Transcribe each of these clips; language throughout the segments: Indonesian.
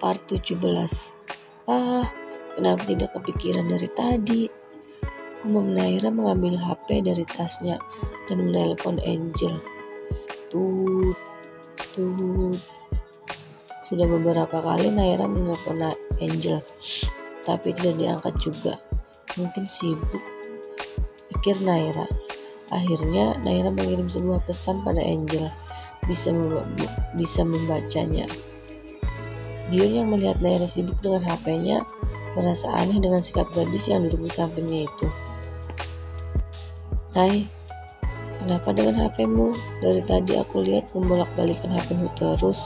Part 17. Kenapa tidak kepikiran dari tadi? Kumam Naira mengambil HP dari tasnya dan menelpon Angel. Tut, tut. Sudah beberapa kali Naira menelpon Angel, tapi tidak diangkat juga. Mungkin sibuk, pikir Naira. Akhirnya Naira mengirim sebuah pesan pada Angel. Bisa membacanya. Dion yang melihat Naira sibuk dengan HP-nya merasa aneh dengan sikap gadis yang duduk di sampingnya itu. Hai, kenapa dengan HP-mu? Dari tadi aku lihat membolak-balikan HP-mu terus.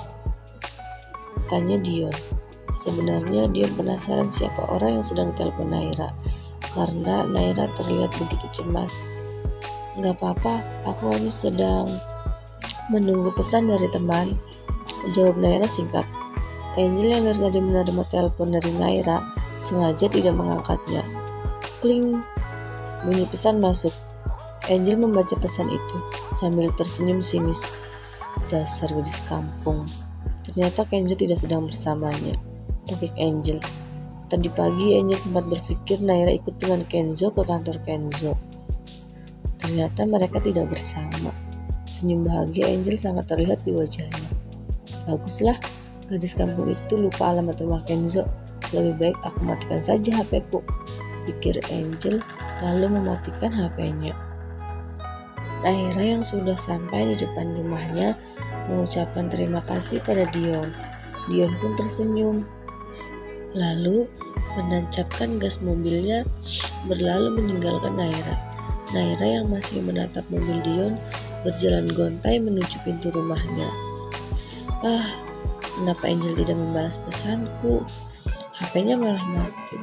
Tanya Dion. Sebenarnya Dion penasaran siapa orang yang sedang telepon Naira, karena Naira terlihat begitu cemas. Gak apa-apa, aku hanya sedang menunggu pesan dari teman, jawab Naira singkat. Angel yang dari tadi menerima telepon dari Naira sengaja tidak mengangkatnya. Kling, bunyi pesan masuk. Angel membaca pesan itu sambil tersenyum sinis. Dasar gadis kampung. Ternyata Kenzo tidak sedang bersamanya. Pikir Angel. Tadi pagi Angel sempat berpikir Naira ikut dengan Kenzo ke kantor Kenzo. Ternyata mereka tidak bersama. Senyum bahagia Angel sangat terlihat di wajahnya. Baguslah, gadis kampung itu lupa alamat rumah Kenzo. Lebih baik aku matikan saja HP-ku, pikir Angel lalu mematikan HP-nya. Naira yang sudah sampai di depan rumahnya mengucapkan terima kasih pada Dion. Dion pun tersenyum. Lalu menancapkan gas mobilnya berlalu meninggalkan Naira. Naira yang masih menatap mobil Dion berjalan gontai menuju pintu rumahnya. Kenapa Angel tidak membalas pesanku? HP-nya malah mati.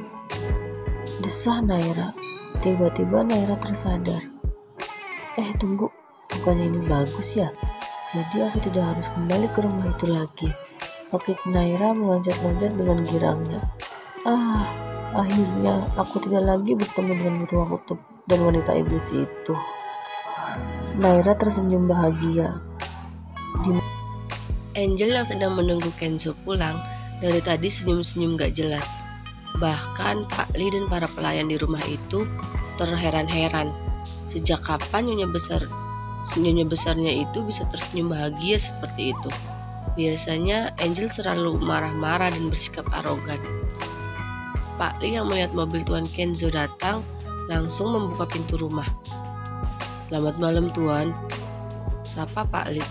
Desah Naira. Tiba-tiba Naira tersadar. Tunggu, bukannya ini bagus ya? Jadi aku tidak harus kembali ke rumah itu lagi. Kaki Naira meloncat-loncat dengan girangnya. Akhirnya aku tidak lagi bertemu dengan beruang kutub dan wanita iblis itu. Naira tersenyum bahagia. Angel yang sedang menunggu Kenzo pulang dari tadi senyum-senyum gak jelas. Bahkan Pak Li dan para pelayan di rumah itu terheran-heran. Sejak kapan nyonya besarnya itu bisa tersenyum bahagia seperti itu? Biasanya Angel selalu marah-marah dan bersikap arogan. Pak Li yang melihat mobil Tuan Kenzo datang langsung membuka pintu rumah. Selamat malam Tuan, sapa Pak Li.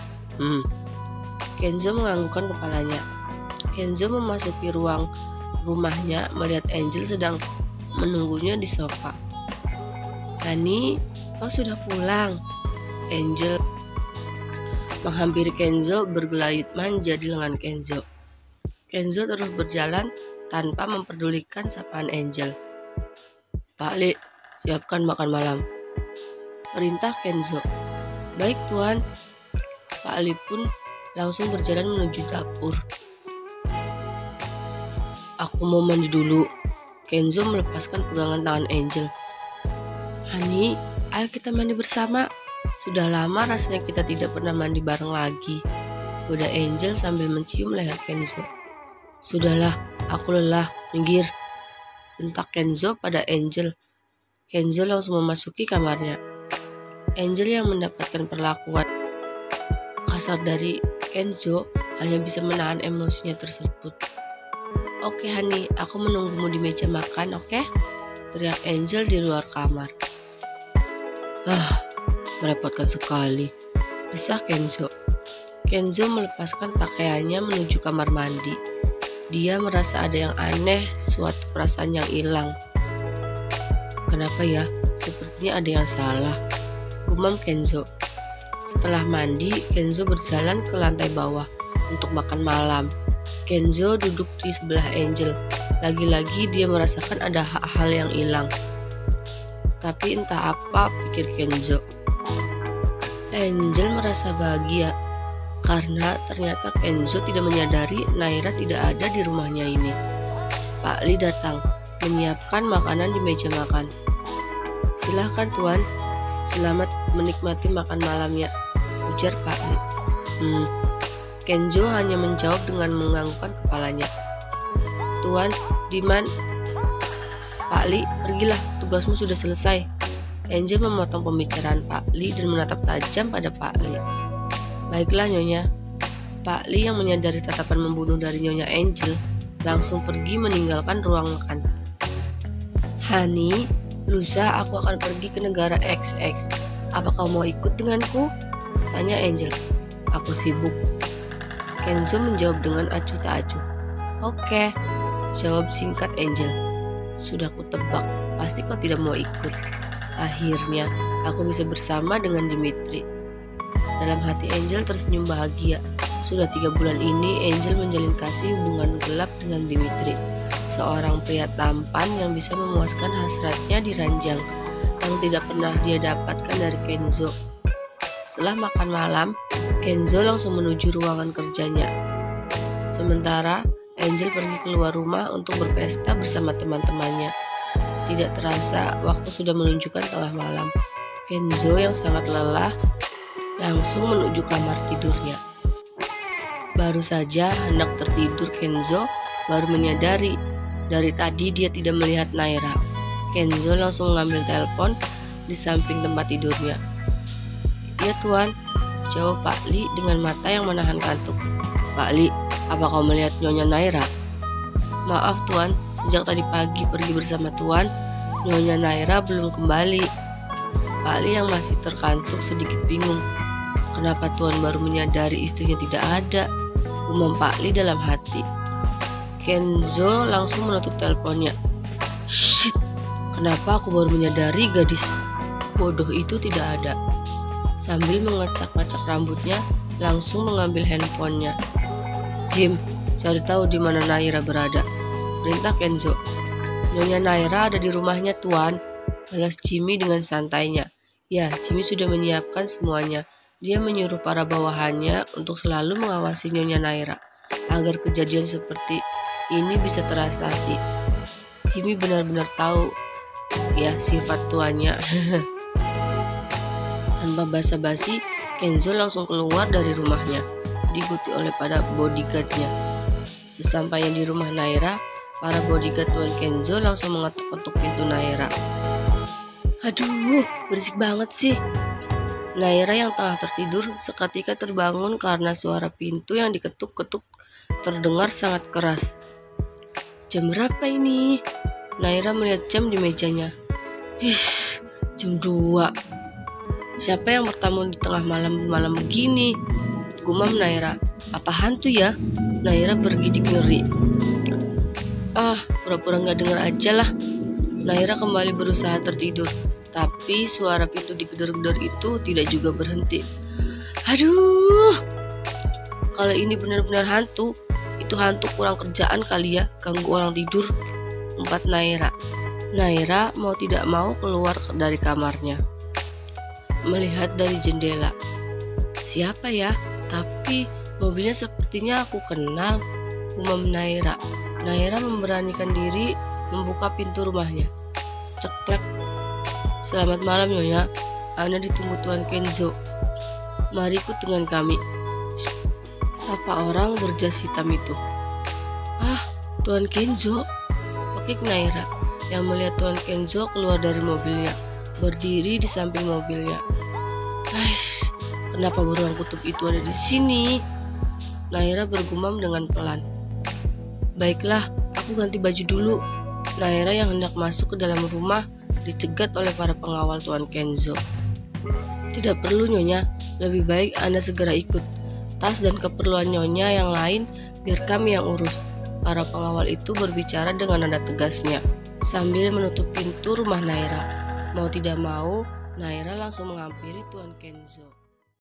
Kenzo menganggukkan kepalanya. Kenzo memasuki ruang rumahnya melihat Angel sedang menunggunya di sofa. Hani, kau sudah pulang? Angel menghampiri Kenzo bergelayut manja di lengan Kenzo. Kenzo terus berjalan tanpa memperdulikan sapaan Angel. Pak Li, siapkan makan malam, perintah Kenzo. Baik Tuan. Pak Li pun langsung berjalan menuju dapur. Aku mau mandi dulu. Kenzo melepaskan pegangan tangan Angel. Hani, ayo kita mandi bersama. Sudah lama rasanya kita tidak pernah mandi bareng lagi. Goda Angel sambil mencium leher Kenzo. Sudahlah, aku lelah, minggir, bentak Kenzo pada Angel. Kenzo langsung memasuki kamarnya. Angel yang mendapatkan perlakuan kasar dari Kenzo hanya bisa menahan emosinya tersebut. Oke Hani, aku menunggumu di meja makan, oke? Teriak Angel di luar kamar. Merepotkan sekali, desah Kenzo. Kenzo melepaskan pakaiannya menuju kamar mandi. Dia merasa ada yang aneh, suatu perasaan yang hilang. Kenapa ya? Sepertinya ada yang salah, gumam Kenzo. Setelah mandi, Kenzo berjalan ke lantai bawah untuk makan malam. Kenzo duduk di sebelah Angel. Lagi-lagi dia merasakan ada hal yang hilang. Tapi entah apa, pikir Kenzo. Angel merasa bahagia karena ternyata Kenzo tidak menyadari Naira tidak ada di rumahnya ini. Pak Li datang menyiapkan makanan di meja makan. Silahkan Tuan, selamat menikmati makan malamnya, ujar Pak Li. Kenzo hanya menjawab dengan menganggukkan kepalanya. Tuan, Diman, Pak Li, pergilah, tugasmu sudah selesai. Angel memotong pembicaraan Pak Li dan menatap tajam pada Pak Li. Baiklah Nyonya. Pak Li yang menyadari tatapan membunuh dari Nyonya Angel langsung pergi meninggalkan ruang makan. Hani, lusa aku akan pergi ke negara XX. Apa kau mau ikut denganku? Tanya Angel. Aku sibuk. Kenzo menjawab dengan acuh tak acuh. Oke, jawab singkat Angel. Sudah kutebak, pasti kau tidak mau ikut. Akhirnya, aku bisa bersama dengan Dimitri. Dalam hati Angel tersenyum bahagia. Sudah 3 bulan ini Angel menjalin kasih hubungan gelap dengan Dimitri, seorang pria tampan yang bisa memuaskan hasratnya di ranjang yang tidak pernah dia dapatkan dari Kenzo. Setelah makan malam, Kenzo langsung menuju ruangan kerjanya. Sementara Angel pergi keluar rumah untuk berpesta bersama teman-temannya. Tidak terasa waktu sudah menunjukkan tengah malam. Kenzo yang sangat lelah langsung menuju kamar tidurnya. Baru saja hendak tertidur, Kenzo baru menyadari dari tadi dia tidak melihat Naira. Kenzo langsung mengambil telepon di samping tempat tidurnya. Ya Tuan, jawab Pak Li dengan mata yang menahan kantuk. Pak Li, apa kau melihat Nyonya Naira? Maaf Tuan, sejak tadi pagi pergi bersama Tuan, Nyonya Naira belum kembali. Pak Li yang masih terkantuk sedikit bingung. Kenapa Tuan baru menyadari istrinya tidak ada? Umum Pak Li dalam hati. Kenzo langsung menutup teleponnya. Shit, kenapa aku baru menyadari gadis bodoh itu tidak ada? Sambil mengacak-ngacak rambutnya, langsung mengambil handphonenya. Jim, cari tahu di mana Naira berada, perintah Kenzo. Nyonya Naira ada di rumahnya Tuan, balas Jimmy dengan santainya. Ya, Jimmy sudah menyiapkan semuanya. Dia menyuruh para bawahannya untuk selalu mengawasi Nyonya Naira agar kejadian seperti ini bisa teratasi. Jimmy benar-benar tahu ya sifat tuannya. Tanpa basa-basi, Kenzo langsung keluar dari rumahnya, diikuti oleh para bodyguardnya. Sesampainya di rumah Naira, para bodyguard Tuan Kenzo langsung mengetuk-ketuk pintu Naira. Aduh, berisik banget sih. Naira yang tengah tertidur seketika terbangun karena suara pintu yang diketuk-ketuk terdengar sangat keras. Jam berapa ini? Naira melihat jam di mejanya. Jam 2. Siapa yang bertamu di tengah malam begini? Gumam Naira. Apa hantu ya? Naira bergidik ngeri. Pura-pura gak dengar aja lah. Naira kembali berusaha tertidur. Tapi suara pintu digedor-gedor itu tidak juga berhenti. Aduh, kalau ini benar-benar hantu, itu hantu kurang kerjaan kali ya, ganggu orang tidur. Empat Naira. Naira mau tidak mau keluar dari kamarnya, melihat dari jendela. Siapa ya? Tapi mobilnya sepertinya aku kenal. Umum Naira. Naira memberanikan diri membuka pintu rumahnya. Ceklek. Selamat malam Nyonya, Anda ditunggu Tuan Kenzo. Mari ikut dengan kami. Sapa orang berjas hitam itu. Tuan Kenzo, pekik Naira yang melihat Tuan Kenzo keluar dari mobilnya, berdiri di samping mobilnya. Kenapa beruang kutub itu ada di sini? Naira bergumam dengan pelan. Baiklah, aku ganti baju dulu. Naira yang hendak masuk ke dalam rumah dicegat oleh para pengawal Tuan Kenzo. Tidak perlu Nyonya, lebih baik Anda segera ikut. Tas dan keperluan Nyonya yang lain biar kami yang urus. Para pengawal itu berbicara dengan nada tegasnya sambil menutup pintu rumah Naira. Mau tidak mau, Naira langsung menghampiri Tuan Kenzo.